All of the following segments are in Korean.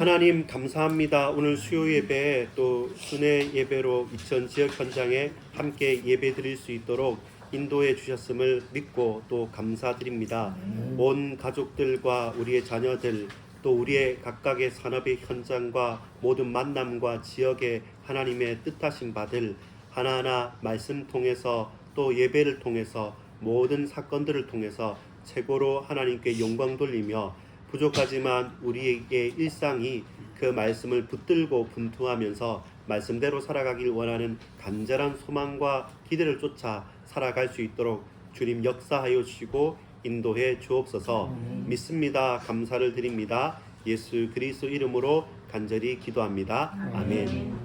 하나님 감사합니다. 오늘 수요 예배 또 순회 예배로 이천 지역 현장에 함께 예배 드릴 수 있도록 인도해 주셨음을 믿고 또 감사드립니다. 온 가족들과 우리의 자녀들 또 우리의 각각의 산업의 현장과 모든 만남과 지역의 하나님의 뜻하신 바들 하나하나 말씀 통해서 또 예배를 통해서 모든 사건들을 통해서 최고로 하나님께 영광 돌리며 부족하지만 우리에게 일상이 그 말씀을 붙들고 분투하면서 말씀대로 살아가길 원하는 간절한 소망과 기대를 쫓아 살아갈 수 있도록 주님 역사하여 주시고 인도해 주옵소서. 믿습니다. 감사를 드립니다. 예수 그리스도 이름으로 간절히 기도합니다. 아멘.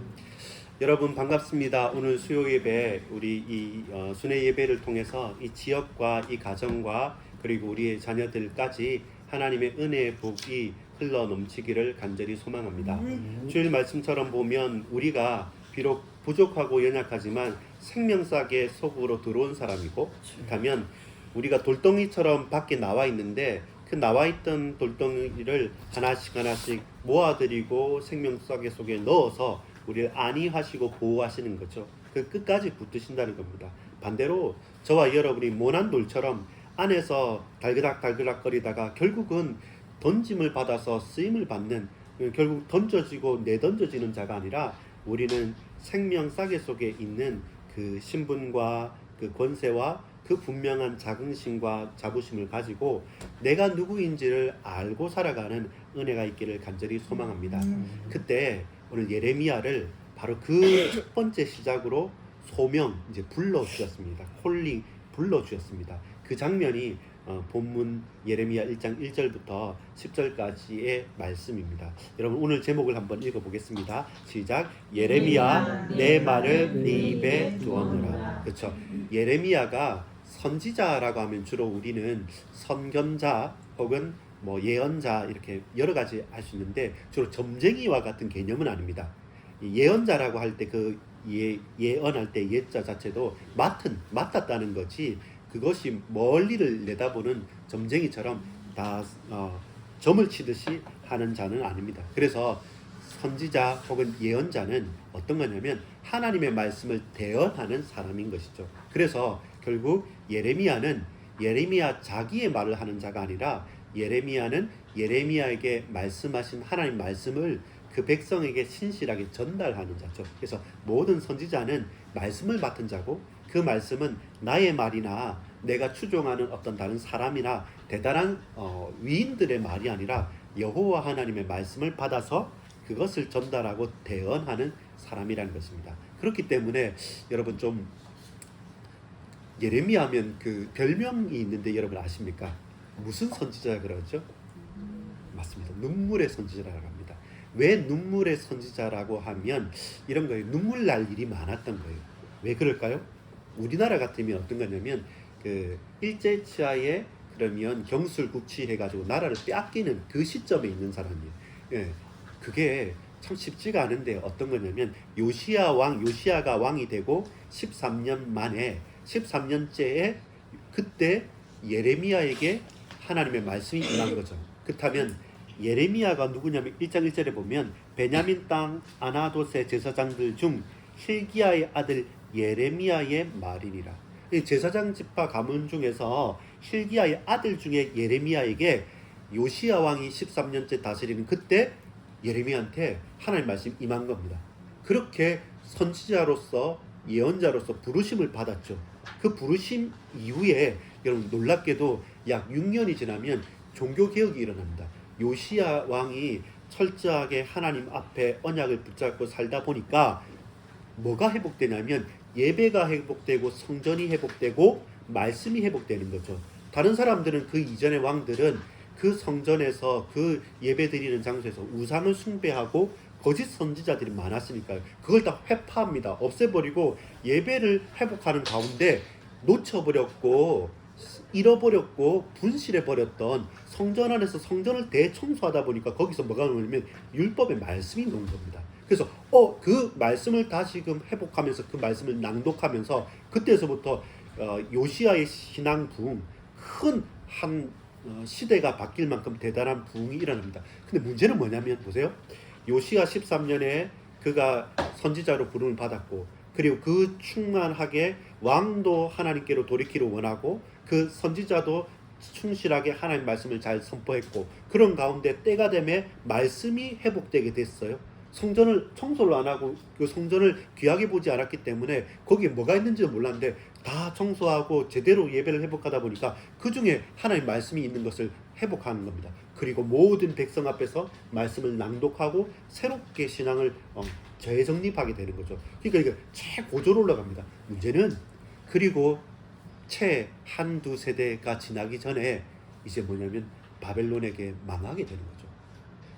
여러분 반갑습니다. 오늘 수요 예배 우리 이 순회 예배를 통해서 이 지역과 이 가정과 그리고 우리의 자녀들까지 하나님의 은혜의 복이 흘러 넘치기를 간절히 소망합니다. 주일 말씀처럼 보면 우리가 비록 부족하고 연약하지만 생명싸게 속으로 들어온 사람이고, 그렇다면 우리가 돌덩이처럼 밖에 나와 있는데 그 나와 있던 돌덩이를 하나씩 모아드리고 생명싸개 속에 넣어서 우리를 안위하시고 보호하시는 거죠. 그 끝까지 붙드신다는 겁니다. 반대로 저와 여러분이 모난 돌처럼 안에서 달그락 거리다가 결국은 던짐을 받아서 쓰임을 받는, 결국 던져지고 내던져지는 자가 아니라 우리는 생명 싸개 속에 있는 그 신분과 그 권세와 그 분명한 자긍심과 자부심을 가지고 내가 누구인지를 알고 살아가는 은혜가 있기를 간절히 소망합니다. 그때 오늘 예레미야를 바로 그 첫 번째 시작으로 소명 이제 불러주셨습니다. 콜링 불러주셨습니다. 그 장면이 본문 예레미야 1장 1절부터 10절까지의 말씀입니다. 여러분 오늘 제목을 한번 읽어보겠습니다. 시작. 예레미야 내 말을 네 입에 두었노라. 그렇죠. 예레미야가 선지자라고 하면 주로 우리는 선견자 혹은 뭐 예언자 이렇게 여러 가지 할 수 있는데 주로 점쟁이와 같은 개념은 아닙니다. 예언자라고 할 때 그 예언할 때 예자 자체도 맡았다는 거지 그것이 멀리를 내다보는 점쟁이처럼 다 점을 치듯이 하는 자는 아닙니다. 그래서 선지자 혹은 예언자는 어떤 거냐면 하나님의 말씀을 대언하는 사람인 것이죠. 그래서 결국 예레미야는 예레미야 자기의 말을 하는 자가 아니라 예레미야는 예레미야에게 말씀하신 하나님 말씀을 그 백성에게 신실하게 전달하는 자죠. 그래서 모든 선지자는 말씀을 맡은 자고 그 말씀은 나의 말이나 내가 추종하는 어떤 다른 사람이나 대단한 위인들의 말이 아니라 여호와 하나님의 말씀을 받아서 그것을 전달하고 대언하는 사람이라는 것입니다. 그렇기 때문에 여러분 좀 예레미야 하면 그 별명이 있는데 여러분 아십니까? 무슨 선지자라 그러죠? 맞습니다. 눈물의 선지자라고 합니다. 왜 눈물의 선지자라고 하면 이런 거예요. 눈물 날 일이 많았던 거예요. 왜 그럴까요? 우리나라 같으면 어떤 거냐면 그 일제 치하에 그러면 경술국치 해가지고 나라를 빼앗기는 그 시점에 있는 사람이에요. 예, 그게 참 쉽지가 않은데 어떤 거냐면 요시야가 왕이 되고 13년 만에 13년째에 그때 예레미야에게 하나님의 말씀이 임한 거죠. 그렇다면 예레미야가 누구냐면 1장 1절에 보면 베냐민 땅 아나돗의 제사장들 중 hil기야의 아들 예레미야의 말이니라. 제사장 지파 가문 중에서 hil기야의 아들 중에 예레미야에게 요시야 왕이 13년째 다스리는 그때 예레미야한테 하나님 말씀 임한 겁니다. 그렇게 선지자로서 예언자로서 부르심을 받았죠. 그 부르심 이후에 여러분 놀랍게도 약 6년이 지나면 종교개혁이 일어납니다. 요시야 왕이 철저하게 하나님 앞에 언약을 붙잡고 살다 보니까 뭐가 회복되냐면 예배가 회복되고 성전이 회복되고 말씀이 회복되는 거죠. 다른 사람들은 그 이전의 왕들은 그 성전에서 그 예배 드리는 장소에서 우상을 숭배하고 거짓 선지자들이 많았으니까요. 그걸 다 회파합니다. 없애버리고 예배를 회복하는 가운데 놓쳐버렸고 잃어버렸고 분실해버렸던 성전 안에서 성전을 대청소하다 보니까 거기서 뭐가 나오냐면 율법의 말씀이 나온 겁니다. 그래서 그 말씀을 다시금 회복하면서 그 말씀을 낭독하면서 그때서부터 요시야의 신앙 부흥 큰 한 시대가 바뀔 만큼 대단한 부흥이 일어납니다. 근데 문제는 뭐냐면 보세요. 요시야 13년에 그가 선지자로 부름을 받았고, 그리고 그 충만하게 왕도 하나님께로 돌이키를 원하고 그 선지자도 충실하게 하나님 말씀을 잘 선포했고, 그런 가운데 때가 되매 말씀이 회복되게 됐어요. 성전을 청소를 안 하고 그 성전을 귀하게 보지 않았기 때문에 거기에 뭐가 있는지는 몰랐는데 다 청소하고 제대로 예배를 회복하다 보니까 그 중에 하나님 말씀이 있는 것을 회복하는 겁니다. 그리고 모든 백성 앞에서 말씀을 낭독하고 새롭게 신앙을 재정립하게 되는 거죠. 그러니까 이게 최고조로 올라갑니다. 문제는 그리고 채 한두 세대가 지나기 전에 이제 뭐냐면 바벨론에게 망하게 되는 거죠.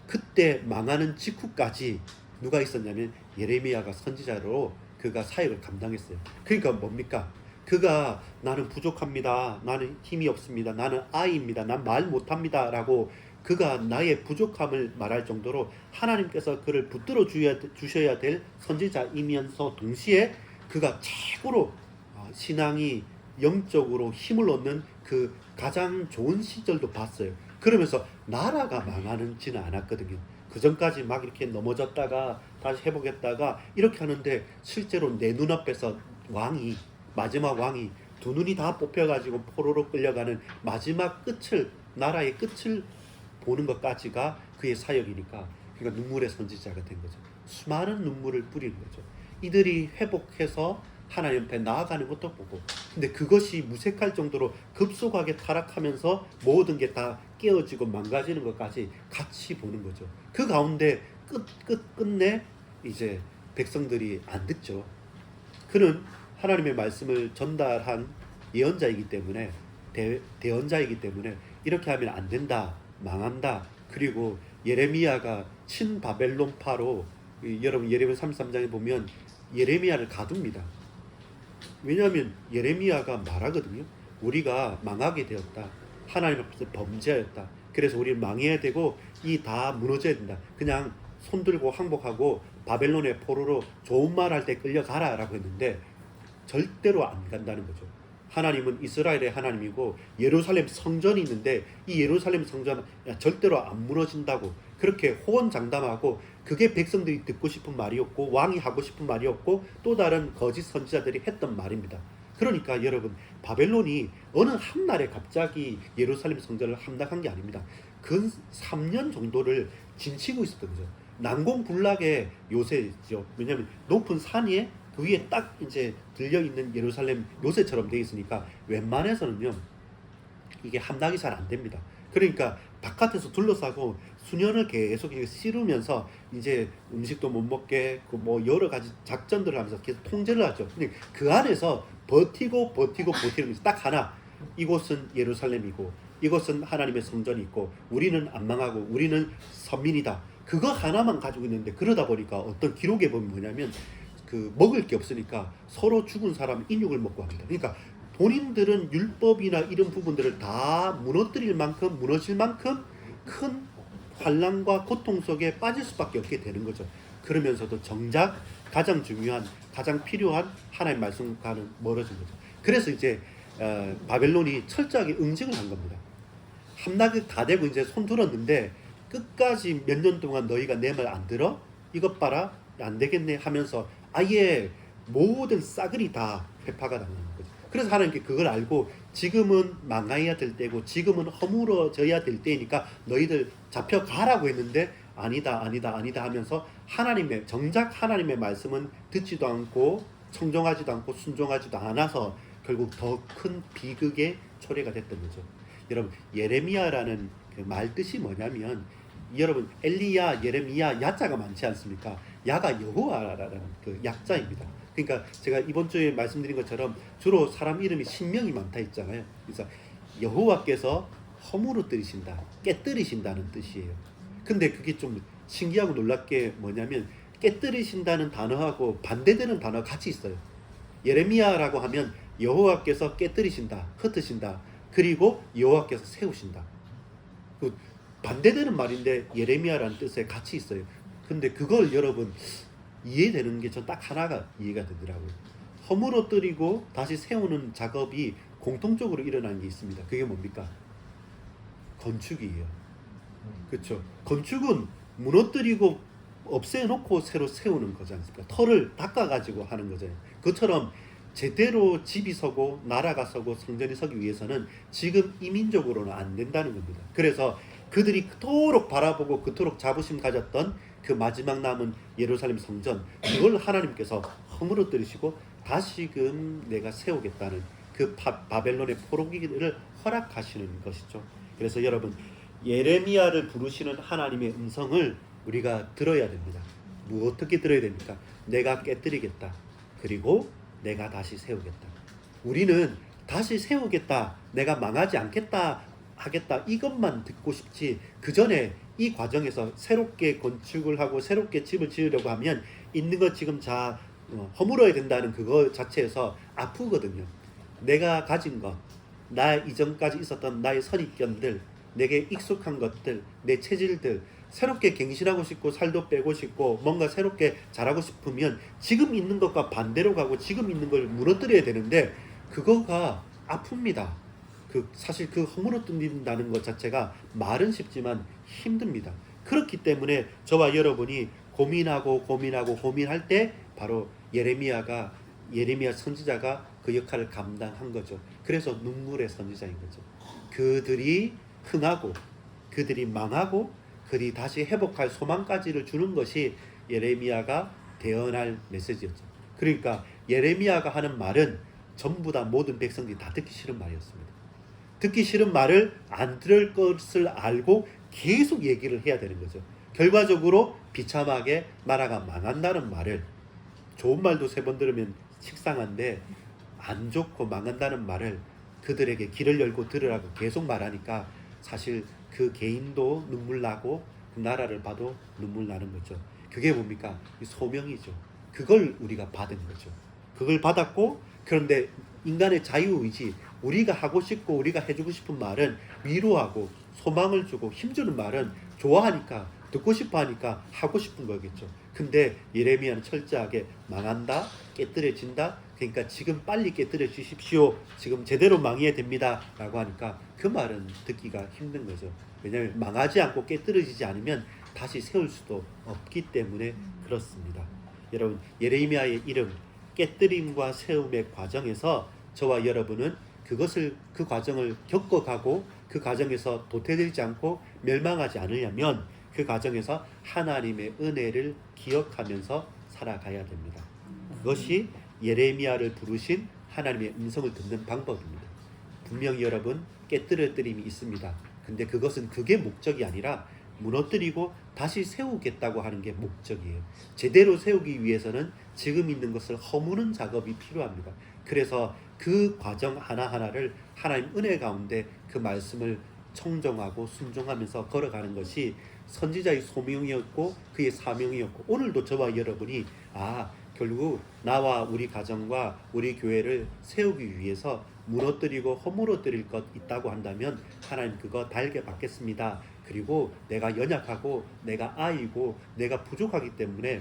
그때 망하는 직후까지 누가 있었냐면 예레미야가 선지자로 그가 사역을 감당했어요. 그러니까 뭡니까? 그가 나는 부족합니다. 나는 힘이 없습니다. 나는 아이입니다. 난 말 못합니다. 라고 그가 나의 부족함을 말할 정도로 하나님께서 그를 붙들어 주셔야 될 선지자이면서 동시에 그가 최고로 신앙이 영적으로 힘을 얻는 그 가장 좋은 시절도 봤어요. 그러면서 나라가 망하지는 않았거든요. 그 전까지 막 이렇게 넘어졌다가 다시 회복했다가 이렇게 하는데 실제로 내 눈앞에서 마지막 왕이 두 눈이 다 뽑혀가지고 포로로 끌려가는 마지막 끝을, 나라의 끝을 보는 것까지가 그의 사역이니까, 그러니까 눈물의 선지자가 된 거죠. 수많은 눈물을 뿌리는 거죠. 이들이 회복해서 하나님 앞에 나아가는 것도 보고, 근데 그것이 무색할 정도로 급속하게 타락하면서 모든 게 다 깨어지고 망가지는 것까지 같이 보는 거죠. 그 가운데 끝내 이제 백성들이 안 듣죠. 그는 하나님의 말씀을 전달한 예언자이기 때문에, 대언자이기 때문에 이렇게 하면 안 된다, 망한다. 그리고 예레미야가 친바벨론파로, 여러분 예레미야 33장에 보면 예레미야를 가둡니다. 왜냐하면 예레미야가 말하거든요. 우리가 망하게 되었다. 하나님 앞에서 범죄하였다. 그래서 우리는 망해야 되고 이 다 무너져야 된다. 그냥 손들고 항복하고 바벨론의 포로로 좋은 말 할 때 끌려가라 라고 했는데 절대로 안 간다는 거죠. 하나님은 이스라엘의 하나님이고 예루살렘 성전이 있는데 이 예루살렘 성전 절대로 안 무너진다고 그렇게 호언장담하고, 그게 백성들이 듣고 싶은 말이었고 왕이 하고 싶은 말이었고 또 다른 거짓 선지자들이 했던 말입니다. 그러니까 여러분, 바벨론이 어느 한날에 갑자기 예루살렘 성전을 함락한 게 아닙니다. 근 3년 정도를 진치고 있었던 거죠. 난공불락의 요새죠. 왜냐하면 높은 산 위에 그 위에 딱 이제 들려 있는 예루살렘 요새처럼 돼 있으니까 웬만해서는요 이게 함락이 잘 안 됩니다. 그러니까 바깥에서 둘러싸고 수년을 계속 씨르면서 이제 음식도 못 먹게 뭐 여러 가지 작전들을 하면서 계속 통제를 하죠. 근데 그 안에서 버티는 것이 딱 하나, 이곳은 예루살렘이고 이곳은 하나님의 성전이 있고 우리는 안 망하고 우리는 선민이다. 그거 하나만 가지고 있는데, 그러다 보니까 어떤 기록에 보면 뭐냐면 그 먹을 게 없으니까 서로 죽은 사람 인육을 먹고 합니다. 그러니까 본인들은 율법이나 이런 부분들을 다 무너뜨릴 만큼, 무너질 만큼 큰 환난과 고통 속에 빠질 수밖에 없게 되는 거죠. 그러면서도 정작 가장 중요한, 가장 필요한 하나님의 말씀과는 멀어진 거죠. 그래서 이제 바벨론이 철저하게 응징을 한 겁니다. 함락이 다 되고 이제 손 들었는데 끝까지 몇 년 동안 너희가 내 말 안 들어? 이것 봐라, 안 되겠네 하면서 아예 모든 싸그리 다 회파가 당하는 거죠. 그래서 하나님께 그걸 알고 지금은 망해야 될 때고 지금은 허물어져야 될 때니까 너희들 잡혀가라고 했는데 아니다 하면서 정작 하나님의 말씀은 듣지도 않고 청종하지도 않고 순종하지도 않아서 결국 더 큰 비극의 초래가 됐던 거죠. 여러분, 예레미야라는 그 말 뜻이 뭐냐면, 여러분 엘리야, 예레미야 야자가 많지 않습니까? 야가 여호와라는 그 약자입니다. 그러니까 제가 이번 주에 말씀드린 것처럼 주로 사람 이름이 신명이 많다 했잖아요. 그래서 여호와께서 허물어뜨리신다, 깨뜨리신다는 뜻이에요. 근데 그게 좀 신기하고 놀랍게 뭐냐면 깨뜨리신다는 단어하고 반대되는 단어가 같이 있어요. 예레미야라고 하면 여호와께서 깨뜨리신다, 흩으신다, 그리고 여호와께서 세우신다. 그 반대되는 말인데 예레미야라는 뜻에 같이 있어요. 근데 그걸 여러분 이해되는 게 전 딱 하나가 이해가 되더라고요. 허물어뜨리고 다시 세우는 작업이 공통적으로 일어나는 게 있습니다. 그게 뭡니까? 건축이에요. 그렇죠? 건축은 무너뜨리고 없애놓고 새로 세우는 거지 않습니까? 터를 닦아가지고 하는 거잖아요. 그처럼 제대로 집이 서고 나라가 서고 성전이 서기 위해서는 지금 이민족으로는 안 된다는 겁니다. 그래서 그들이 그토록 바라보고 그토록 자부심 가졌던 그 마지막 남은 예루살렘 성전, 그걸 하나님께서 허물어뜨리시고 다시금 내가 세우겠다는 그 바벨론의 포로기를 허락하시는 것이죠. 그래서 여러분, 예레미야를 부르시는 하나님의 음성을 우리가 들어야 됩니다. 어떻게 들어야 됩니까? 내가 깨뜨리겠다. 그리고 내가 다시 세우겠다. 우리는 다시 세우겠다, 내가 망하지 않겠다, 하겠다, 이것만 듣고 싶지, 그 전에 이 과정에서 새롭게 건축을 하고 새롭게 집을 지으려고 하면 있는 것 지금 허물어야 된다는 그거 자체에서 아프거든요. 내가 가진 것, 나 이전까지 있었던 나의 선입견들, 내게 익숙한 것들, 내 체질들, 새롭게 갱신하고 싶고 살도 빼고 싶고 뭔가 새롭게 잘하고 싶으면 지금 있는 것과 반대로 가고 지금 있는 걸 무너뜨려야 되는데, 그거가 아픕니다. 사실 그 허물어뜨린다는 것 자체가 말은 쉽지만 힘듭니다. 그렇기 때문에 저와 여러분이 고민할 때 바로 예레미야 선지자가 그 역할을 감당한 거죠. 그래서 눈물의 선지자인 거죠. 그들이 흥하고 그들이 망하고 그들이 다시 회복할 소망까지를 주는 것이 예레미야가 대언할 메시지였죠. 그러니까 예레미야가 하는 말은 전부 다 모든 백성들이 다 듣기 싫은 말이었습니다. 듣기 싫은 말을 안 들을 것을 알고 계속 얘기를 해야 되는 거죠. 결과적으로 비참하게 나라가 망한다는 말을, 좋은 말도 3번 들으면 식상한데 안 좋고 망한다는 말을 그들에게 길을 열고 들으라고 계속 말하니까 사실 그 개인도 눈물 나고 그 나라를 봐도 눈물 나는 거죠. 그게 뭡니까? 소명이죠. 그걸 우리가 받은 거죠. 그걸 받았고, 그런데 인간의 자유의지, 우리가 하고 싶고 우리가 해주고 싶은 말은 위로하고 소망을 주고 힘주는 말은 좋아하니까, 듣고 싶어 하니까 하고 싶은 거겠죠. 근데 예레미야는 철저하게 망한다, 깨뜨려진다, 그러니까 지금 빨리 깨뜨려 주십시오, 지금 제대로 망해야 됩니다 라고 하니까 그 말은 듣기가 힘든 거죠. 왜냐하면 망하지 않고 깨뜨려지지 않으면 다시 세울 수도 없기 때문에 그렇습니다. 여러분, 예레미야의 이름, 깨뜨림과 세움의 과정에서 저와 여러분은 그 과정을 겪어가고 그 과정에서 도태되지 않고 멸망하지 않으려면 그 과정에서 하나님의 은혜를 기억하면서 살아가야 됩니다. 그것이 예레미야를 부르신 하나님의 음성을 듣는 방법입니다. 분명히 여러분, 깨뜨려뜨림이 있습니다. 근데 그게 목적이 아니라 무너뜨리고 다시 세우겠다고 하는 게 목적이에요. 제대로 세우기 위해서는 지금 있는 것을 허무는 작업이 필요합니다. 그래서 그 과정 하나하나를 하나님 은혜 가운데 그 말씀을 청정하고 순종하면서 걸어가는 것이 선지자의 소명이었고 그의 사명이었고, 오늘도 저와 여러분이 결국 나와 우리 가정과 우리 교회를 세우기 위해서 무너뜨리고 허물어뜨릴 것 있다고 한다면 하나님 그거 달게 받겠습니다. 그리고 내가 연약하고 내가 아이고 내가 부족하기 때문에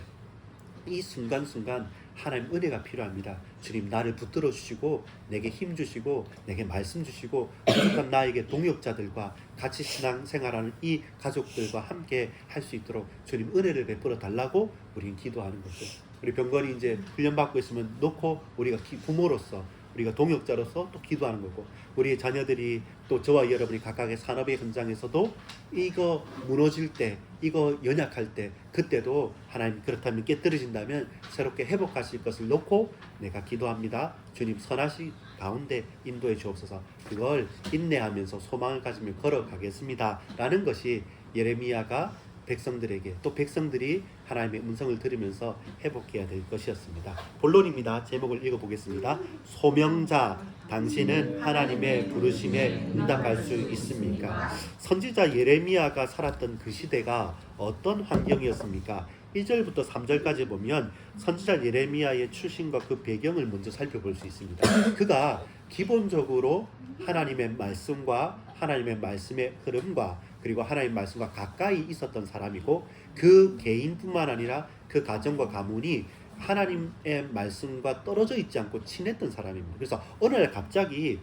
이 순간순간 하나님 은혜가 필요합니다. 주님, 나를 붙들어 주시고 내게 힘 주시고 내게 말씀 주시고 부족한 나에게 동역자들과 같이 신앙생활하는 이 가족들과 함께 할 수 있도록 주님 은혜를 베풀어 달라고 우리는 기도하는 거죠. 우리 병건이 이제 훈련받고 있으면 놓고 우리가 부모로서, 우리가 동역자로서 또 기도하는 거고, 우리의 자녀들이 또 저와 여러분이 각각의 산업의 현장에서도 이거 무너질 때, 이거 연약할 때, 그때도 하나님 그렇다면 깨뜨려진다면 새롭게 회복하실 것을 놓고 내가 기도합니다. 주님 선하시 가운데 인도해 주옵소서. 그걸 인내하면서 소망을 가지며 걸어가겠습니다 라는 것이 예레미야가 백성들에게, 또 백성들이 하나님의 음성을 들으면서 회복해야 될 것이었습니다. 본론입니다. 제목을 읽어보겠습니다. 소명자, 당신은 하나님의 부르심에 응답할 수 있습니까? 선지자 예레미야가 살았던 그 시대가 어떤 환경이었습니까? 1절부터 3절까지 보면 선지자 예레미야의 출신과 그 배경을 먼저 살펴볼 수 있습니다. 그가 기본적으로 하나님의 말씀과 하나님의 말씀의 흐름과 그리고 하나님의 말씀과 가까이 있었던 사람이고, 그 개인뿐만 아니라 그 가정과 가문이 하나님의 말씀과 떨어져 있지 않고 친했던 사람입니다. 그래서 어느 날 갑자기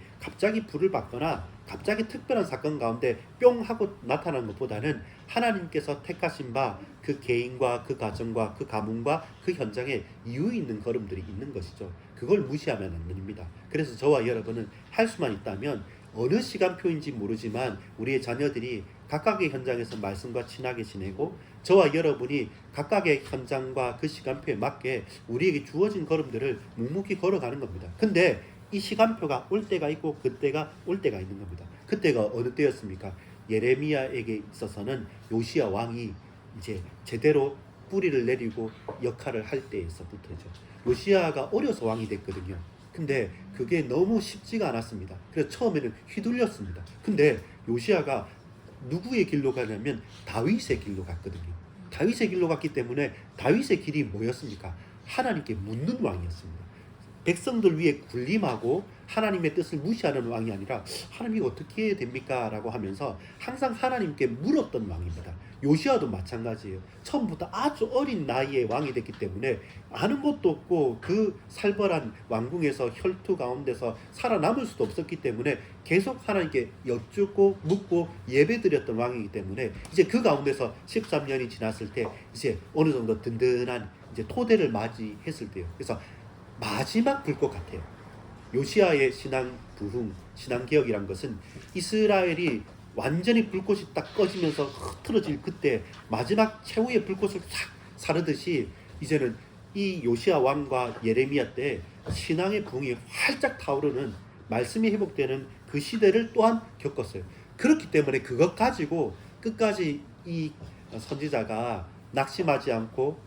불을 받거나 갑자기 특별한 사건 가운데 뿅 하고 나타난 것보다는 하나님께서 택하신 바 그 개인과 그 가정과 그 가문과 그 현장에 이유 있는 걸음들이 있는 것이죠. 그걸 무시하면 안 됩니다. 그래서 저와 여러분은 할 수만 있다면 어느 시간표인지 모르지만 우리의 자녀들이 각각의 현장에서 말씀과 친하게 지내고 저와 여러분이 각각의 현장과 그 시간표에 맞게 우리에게 주어진 걸음들을 묵묵히 걸어가는 겁니다. 근데 이 시간표가 올 때가 있고 그때가 올 때가 있는 겁니다. 그때가 어느 때였습니까? 예레미야에게 있어서는 요시야 왕이 이제 제대로 뿌리를 내리고 역할을 할 때에서부터죠. 요시야가 어려서 왕이 됐거든요. 근데 그게 너무 쉽지가 않았습니다. 그래서 처음에는 휘둘렸습니다. 근데 요시야가 누구의 길로 가냐면 다윗의 길로 갔거든요. 다윗의 길로 갔기 때문에 다윗의 길이 뭐였습니까? 하나님께 묻는 왕이었습니다. 백성들 위에 군림하고 하나님의 뜻을 무시하는 왕이 아니라 하나님 이거 어떻게 해야 됩니까? 라고 하면서 항상 하나님께 물었던 왕입니다. 요시야도 마찬가지예요. 처음부터 아주 어린 나이에 왕이 됐기 때문에 아는 것도 없고 그 살벌한 왕궁에서 혈투 가운데서 살아남을 수도 없었기 때문에 계속 하나님께 여쭙고 묻고 예배드렸던 왕이기 때문에 이제 그 가운데서 13년이 지났을 때 이제 어느 정도 든든한 이제 토대를 맞이했을 때요. 그래서 마지막 불꽃 같아요. 요시야의 신앙 부흥, 신앙 개혁이란 것은 이스라엘이 완전히 불꽃이 딱 꺼지면서 흐트러질 그때 마지막 최후의 불꽃을 싹 사르듯이 이제는 이 요시야 왕과 예레미야 때 신앙의 부흥이 활짝 타오르는 말씀이 회복되는 그 시대를 또한 겪었어요. 그렇기 때문에 그것 가지고 끝까지 이 선지자가 낙심하지 않고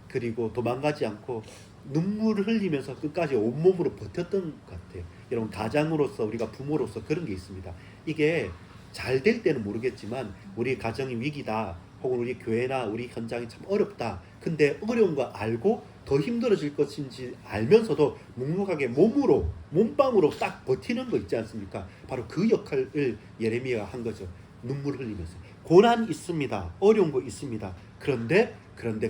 그리고 도망가지 않고 눈물을 흘리면서 끝까지 온몸으로 버텼던 것 같아요. 여러분 가장으로서 우리가 부모로서 그런 게 있습니다. 이게 잘 될 때는 모르겠지만 우리 가정이 위기다 혹은 우리 교회나 우리 현장이 참 어렵다. 근데 어려운 거 알고 더 힘들어질 것인지 알면서도 묵묵하게 몸빵으로 딱 버티는 거 있지 않습니까? 바로 그 역할을 예레미야가 한 거죠. 눈물 흘리면서. 고난 있습니다. 어려운 거 있습니다. 그런데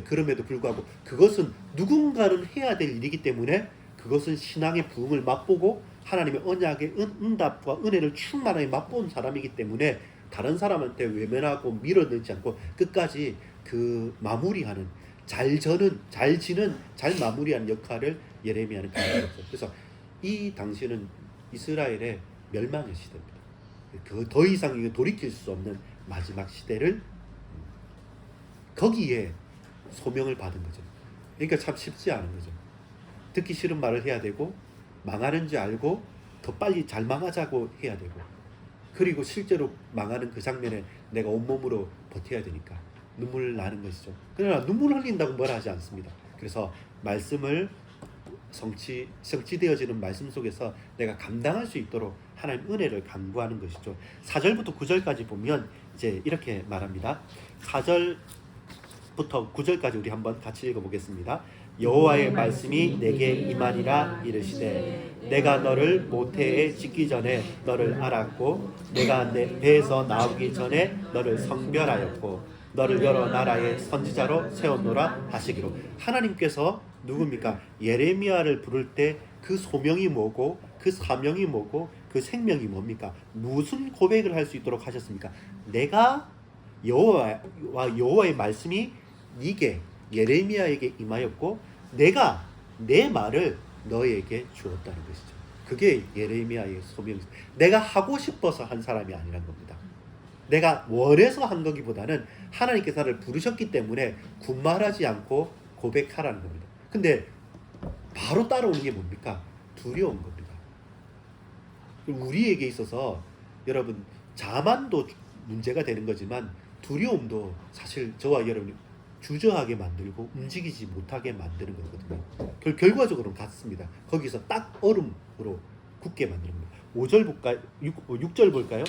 그럼에도 불구하고 그것은 누군가는 해야 될 일이기 때문에 그것은 신앙의 부흥을 맛보고 하나님의 언약의 응답과 은혜를 충만하게 맛본 사람이기 때문에 다른 사람한테 외면하고 밀어넣지 않고 끝까지 그 마무리하는 잘 지는 잘 마무리하는 역할을 예레미야는 가졌어요. 그래서 이 당시는 이스라엘의 멸망의 시대입니다. 그 더 이상 돌이킬 수 없는 마지막 시대를 거기에 소명을 받은 거죠. 그러니까 참 쉽지 않은 거죠. 듣기 싫은 말을 해야 되고 망하는 줄 알고 더 빨리 잘 망하자고 해야 되고 그리고 실제로 망하는 그 장면에 내가 온몸으로 버텨야 되니까 눈물 나는 것이죠. 그러나 눈물 흘린다고 뭐라 하지 않습니다. 그래서 말씀을 성취되어지는 말씀 속에서 내가 감당할 수 있도록 하나님 은혜를 간구하는 것이죠. 4절부터 9절까지 보면 이제 이렇게 말합니다. 4절부터 9절까지 우리 한번 같이 읽어보겠습니다. 여호와의 말씀이 내게 임하니라 이르시되 내가 너를 모태에 짓기 전에 너를 알았고 내가 내 배에서 나오기 전에 너를 성별하였고 너를 여러 나라의 선지자로 세웠노라 하시기로. 하나님께서 누굽니까? 예레미야를 부를 때 그 소명이 뭐고 그 사명이 뭐고 그 생명이 뭡니까? 무슨 고백을 할 수 있도록 하셨습니까? 내가 여호와의 말씀이 네게 예레미야에게 임하였고 내가 내 말을 너에게 주었다는 것이죠. 그게 예레미야의 소명이죠. 내가 하고 싶어서 한 사람이 아니란 겁니다. 내가 원해서 한 거기보다는 하나님께서 나를 부르셨기 때문에 군말하지 않고 고백하라는 겁니다. 근데 바로 따라오는 게 뭡니까? 두려운 겁니다. 우리에게 있어서 여러분 자만도 문제가 되는 거지만 두려움도 사실 저와 여러분이 주저하게 만들고 움직이지 못하게 만드는 거거든요. 결과적으로는 같습니다. 거기서 딱 얼음으로 굳게 만드는 겁니다. 5절 볼까요? 6절 볼까요?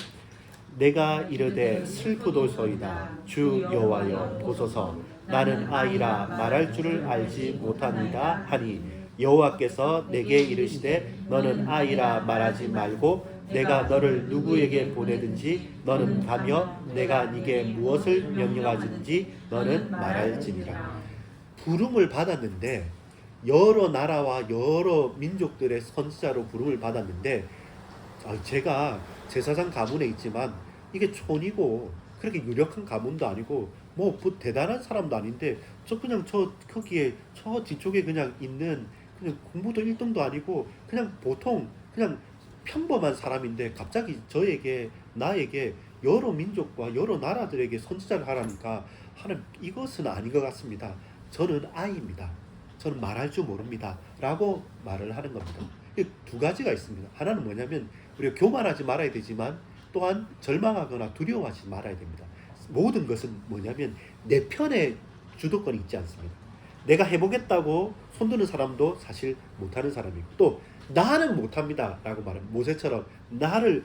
내가 이르되 슬프도소이다 주 여호와여 보소서 나는 아이라 말할 줄을 알지 못합니다 하니 여호와께서 내게 이르시되 너는 아이라 말하지 말고 내가 너를 누구에게 보내든지 너는 가며 내가 네게 무엇을 명령하든지 너는 말할지니라. 부름을 받았는데 여러 나라와 여러 민족들의 선지자로 부름을 받았는데 제가 제사장 가문에 있지만 이게 촌이고 그렇게 유력한 가문도 아니고 뭐 대단한 사람도 아닌데 저 그냥 저 거기에 저 뒤쪽에 그냥 있는 그냥 공부도 1등도 아니고 그냥 보통 그냥 평범한 사람인데 갑자기 저에게 나에게 여러 민족과 여러 나라들에게 선지자를 하라니까 하는 이것은 아닌 것 같습니다. 저는 아이입니다. 저는 말할 줄 모릅니다. 라고 말을 하는 겁니다. 두 가지가 있습니다. 하나는 뭐냐면 우리가 교만하지 말아야 되지만 또한 절망하거나 두려워하지 말아야 됩니다. 모든 것은 뭐냐면 내 편에 주도권이 있지 않습니다. 내가 해보겠다고 손드는 사람도 사실 못하는 사람이고 또 나는 못합니다 라고 말하면 모세처럼 나를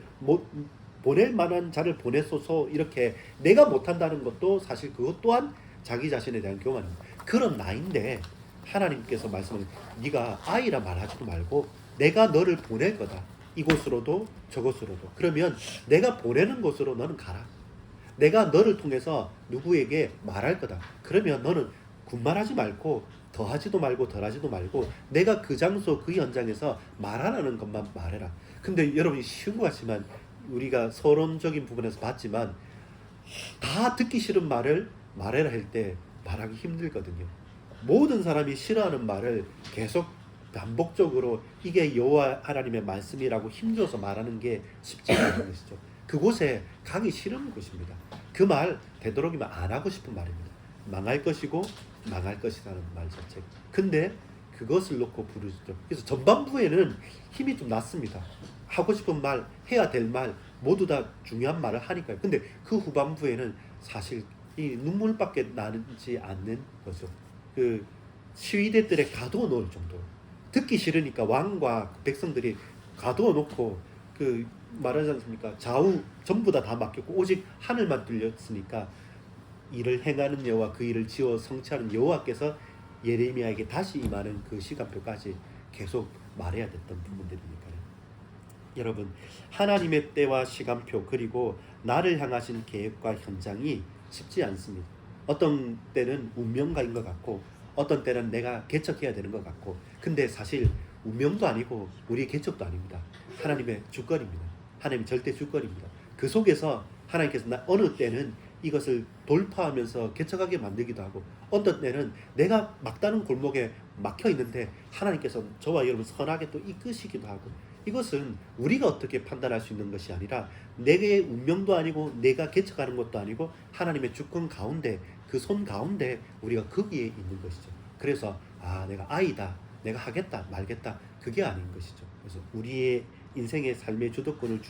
보낼 만한 자를 보냈소서 이렇게 내가 못한다는 것도 사실 그것 또한 자기 자신에 대한 교만입니다. 그런 나인데 하나님께서 말씀하신 네가 아이라 말하지도 말고 내가 너를 보낼 거다. 이곳으로도 저곳으로도. 그러면 내가 보내는 곳으로 너는 가라. 내가 너를 통해서 누구에게 말할 거다. 그러면 너는 군말하지 말고 더하지도 말고 덜하지도 말고 내가 그 장소 그 현장에서 말하라는 것만 말해라. 근데 여러분이 쉬운 것 같지만 우리가 서론적인 부분에서 봤지만 다 듣기 싫은 말을 말해라 할 때 말하기 힘들거든요. 모든 사람이 싫어하는 말을 계속 반복적으로 이게 여호와 하나님의 말씀이라고 힘줘서 말하는 게 쉽지 않은 것이죠. 그곳에 가기 싫은 곳입니다. 그 말 되도록이면 안 하고 싶은 말입니다. 망할 것이고 망할 것이라는 말 자체. 근데 그것을 놓고 부르죠. 그래서 전반부에는 힘이 좀 났습니다. 하고 싶은 말, 해야 될 말 모두 다 중요한 말을 하니까요. 근데 그 후반부에는 사실 이 눈물밖에 나지 않는 거죠. 그 시위대들에 가두어 놓을 정도로 듣기 싫으니까 왕과 백성들이 가두어 놓고 그 말하지 않습니까? 좌우 전부 다 맡겼고 오직 하늘만 뚫렸으니까 이를 행하는 여호와 그 일을 지어 성취하는 여호와께서 예레미야에게 다시 임하는 그 시간표까지 계속 말해야 됐던 부분들이니까요. 여러분, 하나님의 때와 시간표 그리고 나를 향하신 계획과 현장이 쉽지 않습니다. 어떤 때는 운명가인 것 같고 어떤 때는 내가 개척해야 되는 것 같고 근데 사실 운명도 아니고 우리 개척도 아닙니다. 하나님의 주권입니다. 하나님의 절대 주권입니다. 그 속에서 하나님께서 어느 때는 이것을 돌파하면서 개척하게 만들기도 하고 어떤 때는 내가 막다른 골목에 막혀 있는데 하나님께서 저와 여러분 선하게 또 이끄시기도 하고 이것은 우리가 어떻게 판단할 수 있는 것이 아니라 내게 운명도 아니고 내가 개척하는 것도 아니고 하나님의 주권 가운데 그 손 가운데 우리가 거기에 있는 것이죠. 그래서 내가 아이다 내가 하겠다 말겠다 그게 아닌 것이죠. 그래서 우리의 인생의 삶의 주도권을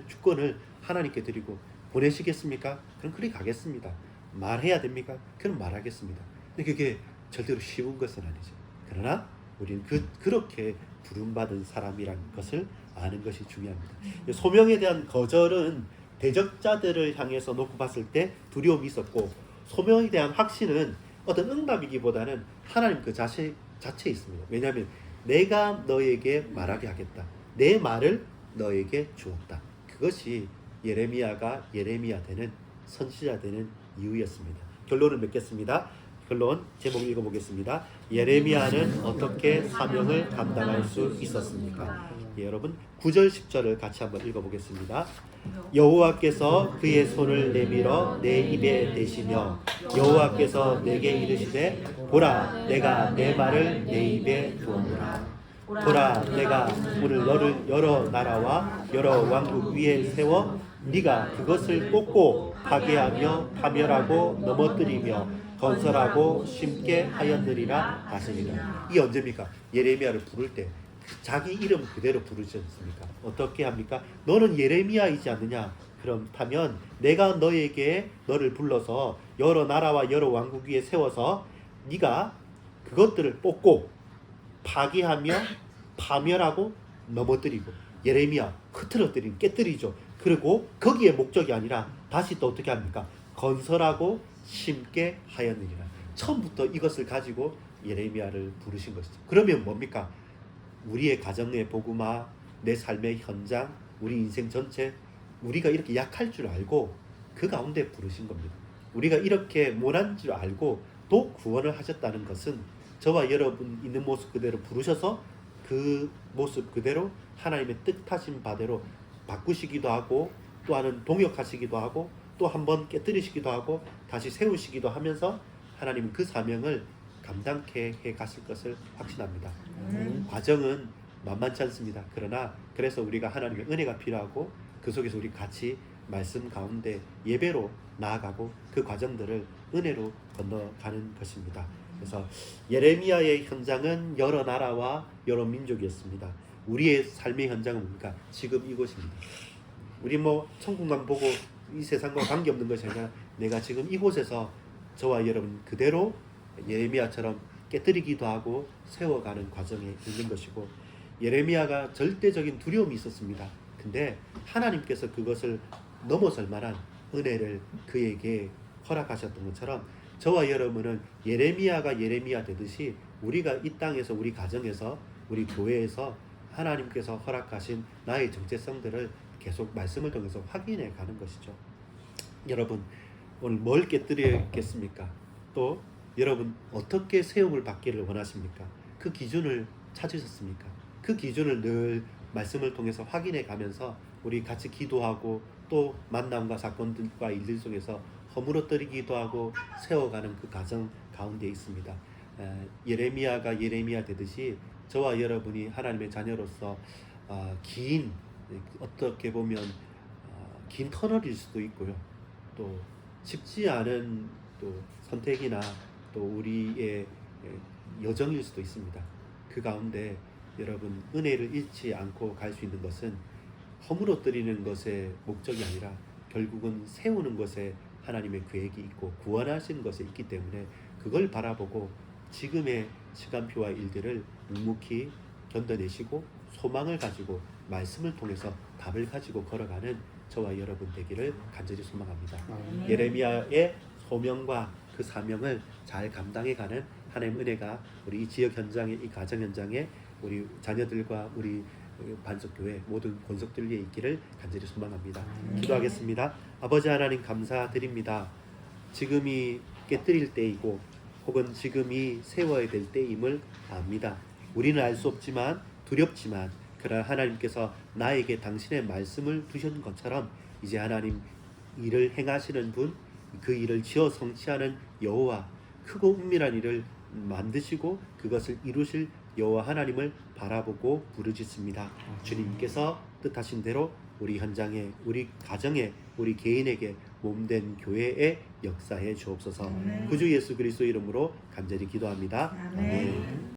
주권을 하나님께 드리고 보내시겠습니까? 그럼 그리 가겠습니다. 말해야 됩니까? 그럼 말하겠습니다. 근데 그게 절대로 쉬운 것은 아니죠. 그러나 우리는 그렇게 부름받은 사람이라는 것을 아는 것이 중요합니다. 소명에 대한 거절은 대적자들을 향해서 놓고 봤을 때 두려움이 있었고 소명에 대한 확신은 어떤 응답이기보다는 하나님 그 자체에 있습니다. 왜냐하면 내가 너에게 말하게 하겠다. 내 말을 너에게 주었다. 그것이 예레미야가 예레미야 되는 선지자 되는 이유였습니다. 결론을 맺겠습니다. 결론 제목 읽어보겠습니다. 예레미야는 어떻게 사명을 감당할 수 있었습니까? 여러분 9절 10절을 같이 한번 읽어보겠습니다. 여호와께서 그의 손을 내밀어 내 입에 대시며 여호와께서 내게 이르시되 보라 내가 내 말을 내 입에 두었노라. 보라 내가 오늘 너를 여러 나라와 여러 왕국 위에 세워 네가 그것을 꽂고 파괴하며 파멸하고 넘어뜨리며 건설하고 심게 하였느니라 하시니라. 이게 언제입니까? 예레미야를 부를 때 자기 이름 그대로 부르지 않습니까? 어떻게 합니까? 너는 예레미야이지 않느냐? 그렇다면 내가 너에게 너를 불러서 여러 나라와 여러 왕국 위에 세워서 네가 그것들을 뽑고 파괴하며 파멸하고 넘어뜨리고 예레미야 흐트러뜨리는 깨뜨리죠. 그리고 거기에 목적이 아니라 다시 또 어떻게 합니까? 건설하고 심게 하였느니라. 처음부터 이것을 가지고 예레미야를 부르신 것이죠. 그러면 뭡니까? 우리의 가정의 복음화, 내 삶의 현장, 우리 인생 전체 우리가 이렇게 약할 줄 알고 그 가운데 부르신 겁니다. 우리가 이렇게 못한 줄 알고 또 구원을 하셨다는 것은 저와 여러분 있는 모습 그대로 부르셔서 그 모습 그대로 하나님의 뜻하신 바대로 바꾸시기도 하고 또 하는 동역하시기도 하고 또 한번 깨뜨리시기도 하고 다시 세우시기도 하면서 하나님은 그 사명을 감당케 해 가실 것을 확신합니다. 과정은 만만치 않습니다. 그러나 그래서 우리가 하나님의 은혜가 필요하고 그 속에서 우리 같이 말씀 가운데 예배로 나아가고 그 과정들을 은혜로 건너가는 것입니다. 그래서 예레미야의 현장은 여러 나라와 여러 민족이었습니다. 우리의 삶의 현장은 뭡니까? 지금 이곳입니다. 우리 뭐 천국만 보고 이 세상과 관계없는 것이 아니라 내가 지금 이곳에서 저와 여러분 그대로 예레미야처럼 깨뜨리기도 하고 세워가는 과정에 있는 것이고, 예레미야가 절대적인 두려움이 있었습니다. 근데 하나님께서 그것을 넘어설 만한 은혜를 그에게 허락하셨던 것처럼 저와 여러분은 예레미야가 예레미야 되듯이 우리가 이 땅에서 우리 가정에서 우리 교회에서 하나님께서 허락하신 나의 정체성들을 계속 말씀을 통해서 확인해 가는 것이죠. 여러분 오늘 뭘 깨뜨리겠습니까? 또 여러분 어떻게 세움을 받기를 원하십니까? 그 기준을 찾으셨습니까? 그 기준을 늘 말씀을 통해서 확인해 가면서 우리 같이 기도하고 또 만남과 사건들과 일들 속에서 허물어뜨리기도 하고 세워가는 그 과정 가운데 있습니다. 예레미야가 예레미야 되듯이 저와 여러분이 하나님의 자녀로서 긴 어떻게 보면 긴 터널일 수도 있고요. 또 쉽지 않은 또 선택이나 또 우리의 여정일 수도 있습니다. 그 가운데 여러분 은혜를 잃지 않고 갈 수 있는 것은 허물어뜨리는 것의 목적이 아니라 결국은 세우는 것에 하나님의 계획이 있고 구원하시는 것에 있기 때문에 그걸 바라보고 지금의 시간표와 일들을 묵묵히 견뎌내시고 소망을 가지고 말씀을 통해서 답을 가지고 걸어가는 저와 여러분 되기를 간절히 소망합니다. 예레미야의 소명과 그 사명을 잘 감당해가는 하나님의 은혜가 우리 이 지역 현장에, 이 가정 현장에 우리 자녀들과 우리 반석교회 모든 권속들 위에 있기를 간절히 소망합니다. 기도하겠습니다. 아버지 하나님 감사드립니다. 지금이 깨뜨릴 때이고 혹은 지금이 세워야 될 때임을 압니다. 우리는 알 수 없지만 두렵지만 그러나 하나님께서 나에게 당신의 말씀을 두신 것처럼 이제 하나님 일을 행하시는 분, 그 일을 지어 성취하는 여호와, 크고 은밀한 일을 만드시고 그것을 이루실 여호와 하나님을 바라보고 부르짖습니다. 주님께서 뜻하신 대로 우리 현장에, 우리 가정에, 우리 개인에게 몸된 교회에 역사해 주옵소서. 구주 예수 그리스도 이름으로 간절히 기도합니다. 아멘.